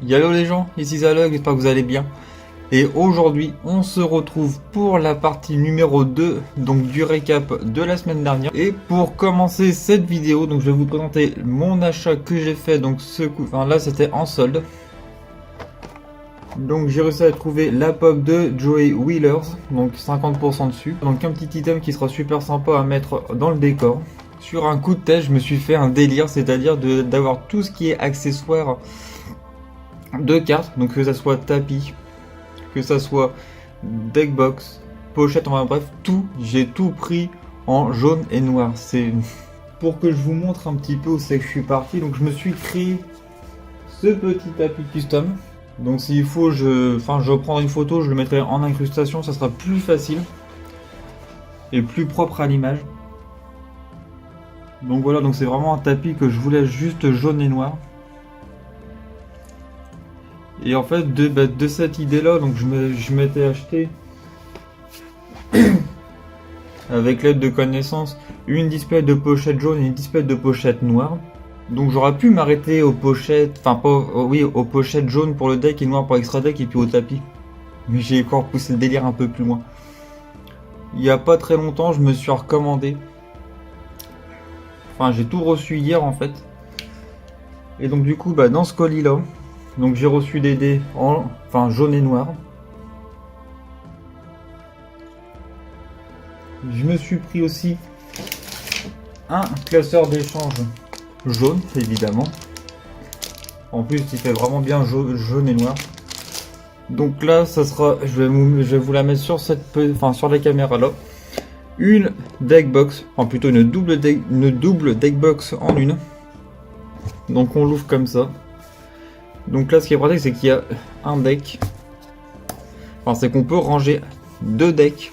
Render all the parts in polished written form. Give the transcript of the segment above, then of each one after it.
Yallo les gens, ici Zalog, j'espère que vous allez bien. Et aujourd'hui, on se retrouve pour la partie numéro 2, donc du récap de la semaine dernière. Et pour commencer cette vidéo, donc je vais vous présenter mon achat que j'ai fait, donc ce coup, enfin là c'était en solde. Donc j'ai réussi à trouver la pop de Joey Wheelers, donc 50% dessus. Donc un petit item qui sera super sympa à mettre dans le décor. Sur un coup de tête, je me suis fait un délire, c'est-à-dire d'avoir tout ce qui est accessoire de cartes, donc que ça soit tapis, que ça soit deckbox, pochette, enfin bref, tout, j'ai tout pris en jaune et noir. C'est pour que je vous montre un petit peu où c'est que je suis parti. Donc je me suis créé ce petit tapis custom. Donc s'il faut, je prendrai une photo, je le mettrai en incrustation, ça sera plus facile et plus propre à l'image. Donc voilà, donc c'est vraiment un tapis que je voulais juste jaune et noir. Et en fait, de cette idée-là, donc je m'étais acheté, avec l'aide de connaissances, une display de pochette jaune et une display de pochette noire. Donc j'aurais pu m'arrêter aux pochettes, enfin pas, oui, aux pochettes jaunes pour le deck et noir pour extra deck et puis au tapis. Mais j'ai encore poussé le délire un peu plus loin. Il y a pas très longtemps, je me suis recommandé. Enfin, j'ai tout reçu hier en fait. Et donc du coup, dans ce colis-là, donc j'ai reçu des dés en jaune et noir. Je me suis pris aussi un classeur d'échange jaune, évidemment. En plus, il fait vraiment bien jaune et noir. Donc là, ça sera, je vais vous la mettre sur sur la caméra là. Une deck box, enfin plutôt une double deck box en une. Donc on l'ouvre comme ça. Donc là, ce qui est pratique, c'est qu'il y a un deck. Enfin, c'est qu'on peut ranger deux decks.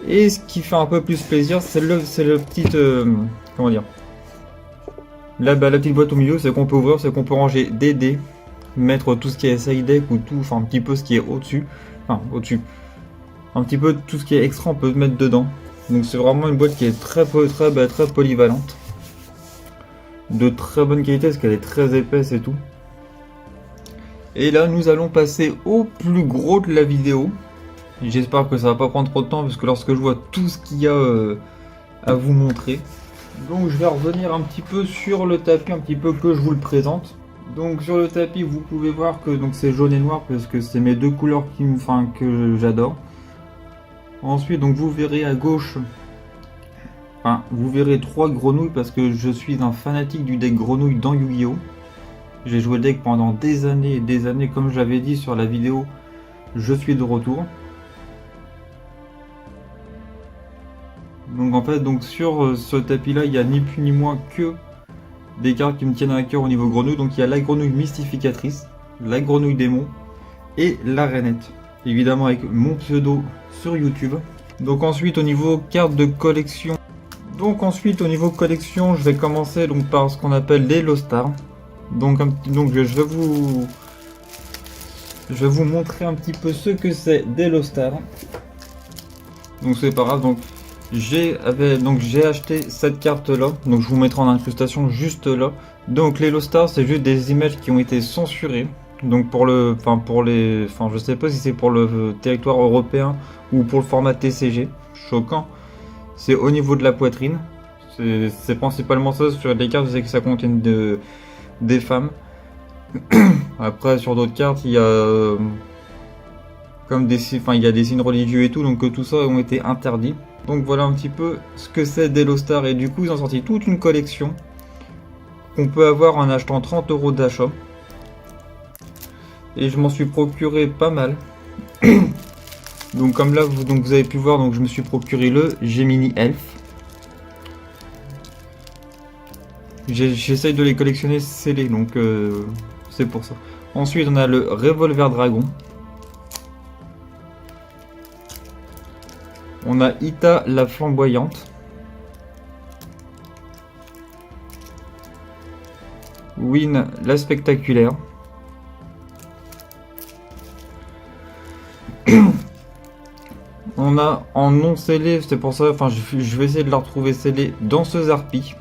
Et ce qui fait un peu plus plaisir, c'est le petit, comment dire, là, la petite boîte au milieu, c'est qu'on peut ouvrir, c'est qu'on peut ranger des dés, mettre tout ce qui est side deck ou tout, enfin un petit peu ce qui est au-dessus, un petit peu tout ce qui est extra, on peut mettre dedans. Donc c'est vraiment une boîte qui est très polyvalente, de très bonne qualité parce qu'elle est très épaisse et tout. Et là, nous allons passer au plus gros de la vidéo. J'espère que ça va pas prendre trop de temps parce que lorsque je vois tout ce qu'il y a à vous montrer. Donc je vais revenir un petit peu sur le tapis, un petit peu que je vous le présente. Donc sur le tapis, vous pouvez voir que c'est jaune et noir parce que c'est mes deux couleurs que j'adore. Ensuite, donc vous verrez à gauche, vous verrez 3 grenouilles parce que je suis un fanatique du deck grenouille dans Yu-Gi-Oh! J'ai joué le deck pendant des années et des années, comme je l'avais dit sur la vidéo, je suis de retour. Donc en fait, sur ce tapis là, il n'y a ni plus ni moins que des cartes qui me tiennent à cœur au niveau grenouille. Donc il y a la grenouille mystificatrice, la grenouille démon et la rainette. Évidemment avec mon pseudo sur YouTube. Donc ensuite au niveau carte de collection. Je vais commencer par ce qu'on appelle les Lost Stars. Donc je vais vous montrer un petit peu ce que c'est des Lost Stars. Donc c'est pas grave. Donc j'ai acheté cette carte là, donc je vous mettrai en incrustation juste là. Donc les Lost Stars, c'est juste des images qui ont été censurées. Donc je sais pas si c'est pour le territoire européen ou pour le format TCG. Choquant. C'est au niveau de la poitrine. C'est principalement ça sur les cartes, je sais que ça contient des femmes. Après sur d'autres cartes, il y a il y a des signes religieux et tout, donc tout ça ont été interdits. Donc voilà un petit peu ce que c'est des Lost Stars. Et du coup ils ont sorti toute une collection qu'on peut avoir en achetant 30 € d'achat. Et je m'en suis procuré pas mal. Donc comme là vous avez pu voir, donc je me suis procuré le Gemini Elf. J'essaye de les collectionner scellés, donc c'est pour ça. Ensuite on a le Revolver Dragon. On a Ita la flamboyante. Win la spectaculaire. On a en non scellé, c'est pour ça, je vais essayer de la retrouver scellée, Danseuse Harpie.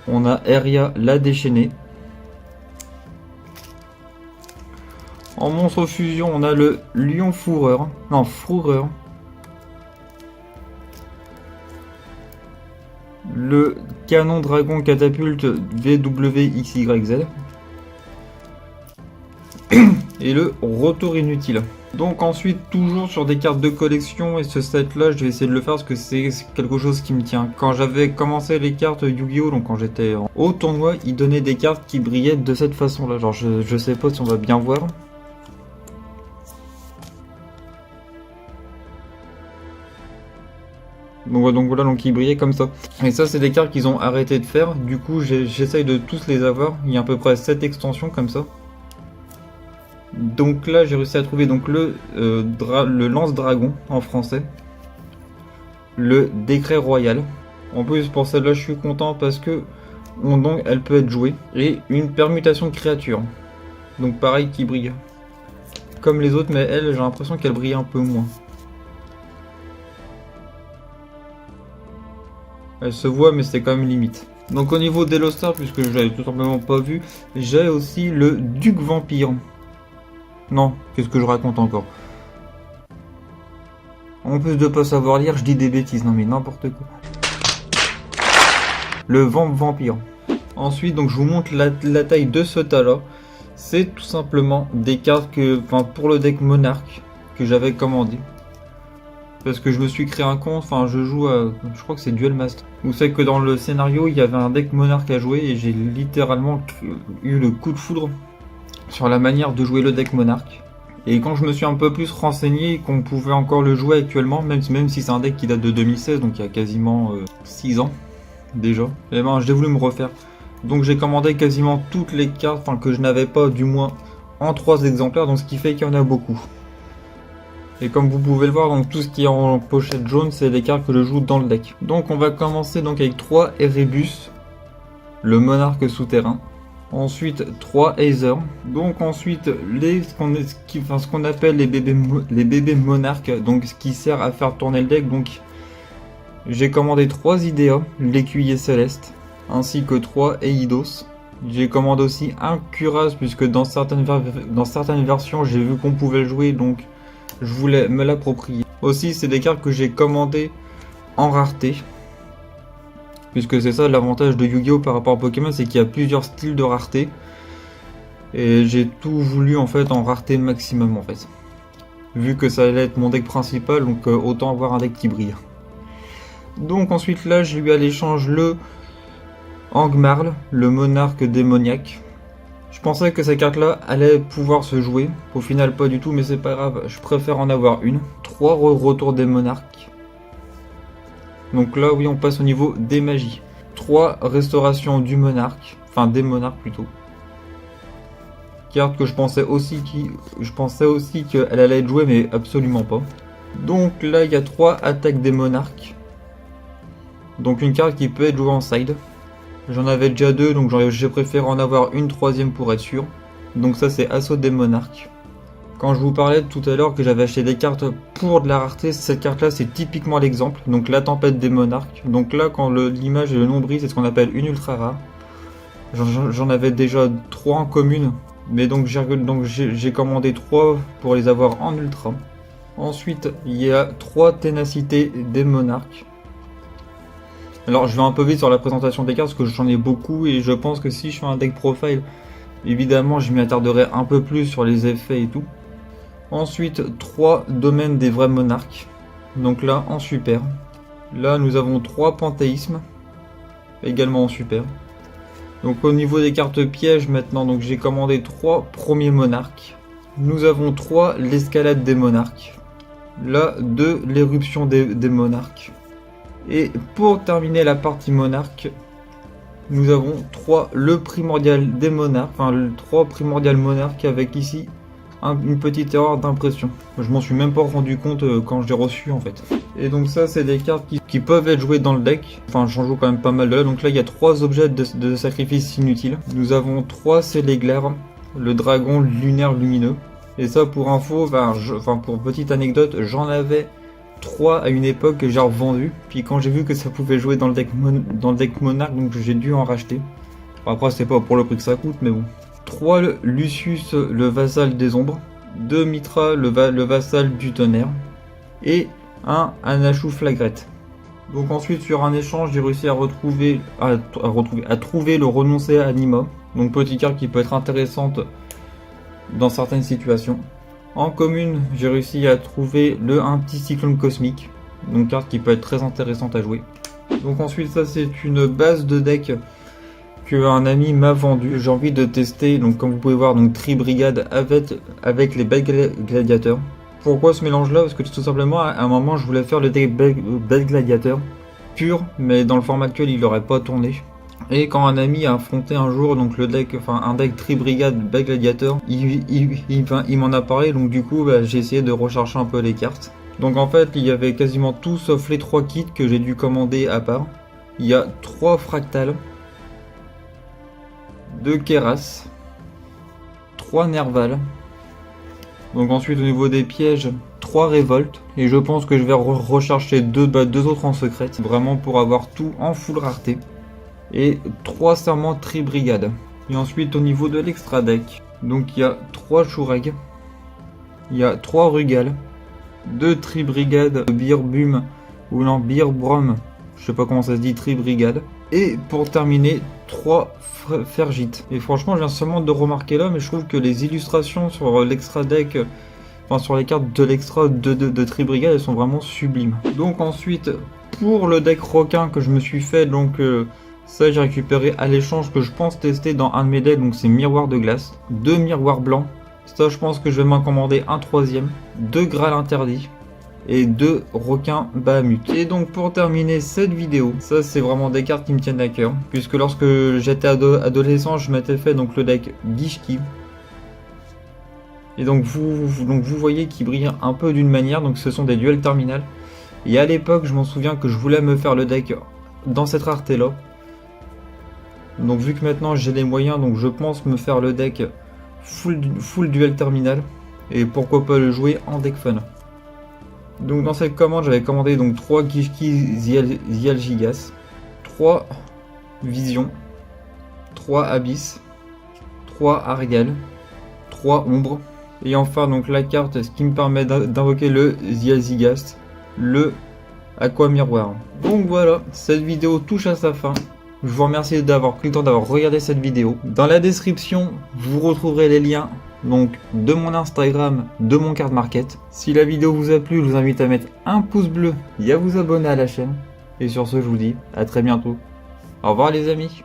On a Eria la déchaînée. En monstre fusion, on a le lion fourreur. Non, fourreur. Le canon dragon catapulte VWXYZ. Et le retour inutile. Donc ensuite, toujours sur des cartes de collection, et ce set là, je vais essayer de le faire parce que c'est quelque chose qui me tient. Quand j'avais commencé les cartes Yu-Gi-Oh, donc quand j'étais au tournoi, ils donnaient des cartes qui brillaient de cette façon là. Genre je sais pas si on va bien voir. Donc voilà, donc ils brillaient comme ça. Et ça, c'est des cartes qu'ils ont arrêté de faire. Du coup, j'essaye de tous les avoir. Il y a à peu près 7 extensions comme ça. Donc là, j'ai réussi à trouver donc le lance-dragon en français. Le décret royal. En plus, pour celle-là, je suis content parce que donc, elle peut être jouée. Et une permutation de créature. Donc pareil, qui brille. Comme les autres, mais elle, j'ai l'impression qu'elle brille un peu moins. Elle se voit, mais c'est quand même limite. Donc au niveau d'Elostar, puisque je l'avais tout simplement pas vu, j'ai aussi le Duc Vampire. Non, qu'est-ce que je raconte encore? En plus de pas savoir lire, je dis des bêtises. Non mais n'importe quoi. Le Vampire. Ensuite, donc je vous montre la taille de ce tas-là. C'est tout simplement des cartes pour le deck Monarque que j'avais commandé. Parce que je me suis créé un compte, je joue à, je crois que c'est Duel Master. Vous savez que dans le scénario, il y avait un deck Monarque à jouer et j'ai littéralement eu le coup de foudre sur la manière de jouer le deck Monarque. Et quand je me suis un peu plus renseigné qu'on pouvait encore le jouer actuellement, même si c'est un deck qui date de 2016, donc il y a quasiment 6 ans déjà, et ben j'ai voulu me refaire. Donc j'ai commandé quasiment toutes les cartes, que je n'avais pas du moins en 3 exemplaires, donc ce qui fait qu'il y en a beaucoup. Et comme vous pouvez le voir, donc tout ce qui est en pochette jaune, c'est des cartes que je joue dans le deck. Donc on va commencer donc avec 3 Erebus, le monarque souterrain. Ensuite 3 Aether. Donc ensuite ce qu'on appelle les bébés monarques, donc ce qui sert à faire tourner le deck. Donc j'ai commandé 3 Idea, l'écuyer céleste, ainsi que 3 Eidos. J'ai commandé aussi un Cuirass, puisque dans certaines versions j'ai vu qu'on pouvait le jouer, donc je voulais me l'approprier. Aussi, c'est des cartes que j'ai commandées en rareté. Puisque c'est ça l'avantage de Yu-Gi-Oh par rapport à Pokémon, c'est qu'il y a plusieurs styles de rareté. Et j'ai tout voulu en fait en rareté maximum en fait. Vu que ça allait être mon deck principal, donc autant avoir un deck qui brille. Donc ensuite là, j'ai eu à l'échange le Angmarl, le monarque démoniaque. Je pensais que cette carte là allait pouvoir se jouer, au final pas du tout, mais c'est pas grave, je préfère en avoir une. 3 retours des monarques. Donc là oui, on passe au niveau des magies. 3 restaurations du monarque, des monarques plutôt. Carte que je pensais aussi qu'elle allait être jouée, mais absolument pas. Donc là il y a 3 attaques des monarques. Donc une carte qui peut être jouée en side. J'en avais déjà 2, donc j'ai préféré en avoir une 3ème pour être sûr. Donc ça c'est Assaut des monarques. Quand je vous parlais tout à l'heure que j'avais acheté des cartes pour de la rareté, cette carte là c'est typiquement l'exemple. Donc la tempête des monarques. Donc là quand l'image et le nombril, c'est ce qu'on appelle une ultra rare. J'en avais déjà 3 en commune. Mais donc j'ai commandé 3 pour les avoir en ultra. Ensuite il y a 3 ténacités des monarques. Alors je vais un peu vite sur la présentation des cartes parce que j'en ai beaucoup et je pense que si je fais un deck profile, évidemment je m'y attarderai un peu plus sur les effets et tout. Ensuite 3 domaines des vrais monarques, donc là en super. Là nous avons 3 panthéismes, également en super. Donc au niveau des cartes pièges maintenant, donc j'ai commandé 3 premiers monarques. Nous avons 3 l'escalade des monarques. Là 2 l'éruption des monarques. Et pour terminer la partie monarque, nous avons 3 le primordial des monarques, 3 primordial monarques avec ici une petite erreur d'impression. Je m'en suis même pas rendu compte quand je l'ai reçu en fait. Et donc ça c'est des cartes qui peuvent être jouées dans le deck. J'en joue quand même pas mal de là. Donc là il y a 3 objets de sacrifice inutiles. Nous avons 3 Céléglaire, le dragon lunaire lumineux. Et ça pour info, pour petite anecdote, j'en avais 3 à une époque que j'ai revendu. Puis quand j'ai vu que ça pouvait jouer dans le deck Monarque, donc j'ai dû en racheter. Après, c'est pas pour le prix que ça coûte, mais bon. 3 Lucius, le vassal des ombres. 2 Mitra, le vassal du tonnerre. Et un Anachu Flagrette. Donc ensuite, sur un échange, j'ai réussi à trouver le renoncé à Anima. Donc petite carte qui peut être intéressante dans certaines situations. En commune, j'ai réussi à trouver un petit cyclone cosmique. Donc carte qui peut être très intéressante à jouer. Donc ensuite, ça c'est une base de deck que un ami m'a vendu. J'ai envie de tester, donc comme vous pouvez voir, donc Tri-Brigade avec les belles gladiateurs. Pourquoi ce mélange là? Parce que tout simplement à un moment je voulais faire le deck belle gladiateur pur, mais dans le format actuel il n'aurait pas tourné. Et quand un ami a affronté un jour donc un deck Tri-Brigade belle gladiateur, il m'en a parlé, donc du coup j'ai essayé de recharger un peu les cartes. Donc en fait il y avait quasiment tout sauf les 3 kits que j'ai dû commander à part. Il y a 3 fractales, 2 Keras, 3 Nerval. Donc ensuite au niveau des pièges, 3 révoltes. Et je pense que je vais rechercher deux autres en secret. Vraiment pour avoir tout en full rareté. Et 3 serments Tri-Brigade. Et ensuite au niveau de l'extra deck. Donc il y a 3 Shureg. Il y a 3 Rugal. 2 Tri-Brigade Birbum. Ou non Birbrum. Je sais pas comment ça se dit, Tri-Brigade. Et pour terminer, 3 Fergit. Et franchement, je viens seulement de remarquer là, mais je trouve que les illustrations sur l'extra deck, enfin sur les cartes de l'extra de Tri-Brigade, elles sont vraiment sublimes. Donc ensuite, pour le deck requin que je me suis fait, donc ça j'ai récupéré à l'échange que je pense tester dans un de mes decks, donc c'est Miroir de glace, 2 miroirs blancs. Ça je pense que je vais m'en commander un 3ème, 2 Graal interdits. Et 2 requins Bahamut. Et donc pour terminer cette vidéo, ça c'est vraiment des cartes qui me tiennent à cœur, puisque lorsque j'étais adolescent, je m'étais fait donc le deck Gishki. Et donc vous voyez qu'il brille un peu d'une manière, donc ce sont des duels terminales. Et à l'époque, je m'en souviens que je voulais me faire le deck dans cette rareté là. Donc vu que maintenant j'ai les moyens, donc je pense me faire le deck full duel terminal. Et pourquoi pas le jouer en deck fun. Donc dans cette commande, j'avais commandé donc 3 Gishki Gigas, 3 Vision, 3 Abyss, 3 Ariel, 3 Ombre, et enfin donc la carte, ce qui me permet d'invoquer le Zialzigast, le Aqua Miroir. Donc voilà, cette vidéo touche à sa fin. Je vous remercie d'avoir pris le temps d'avoir regardé cette vidéo. Dans la description, vous retrouverez les liens donc de mon Instagram, de mon card market. Si la vidéo vous a plu, je vous invite à mettre un pouce bleu et à vous abonner à la chaîne. Et sur ce, je vous dis à très bientôt. Au revoir les amis.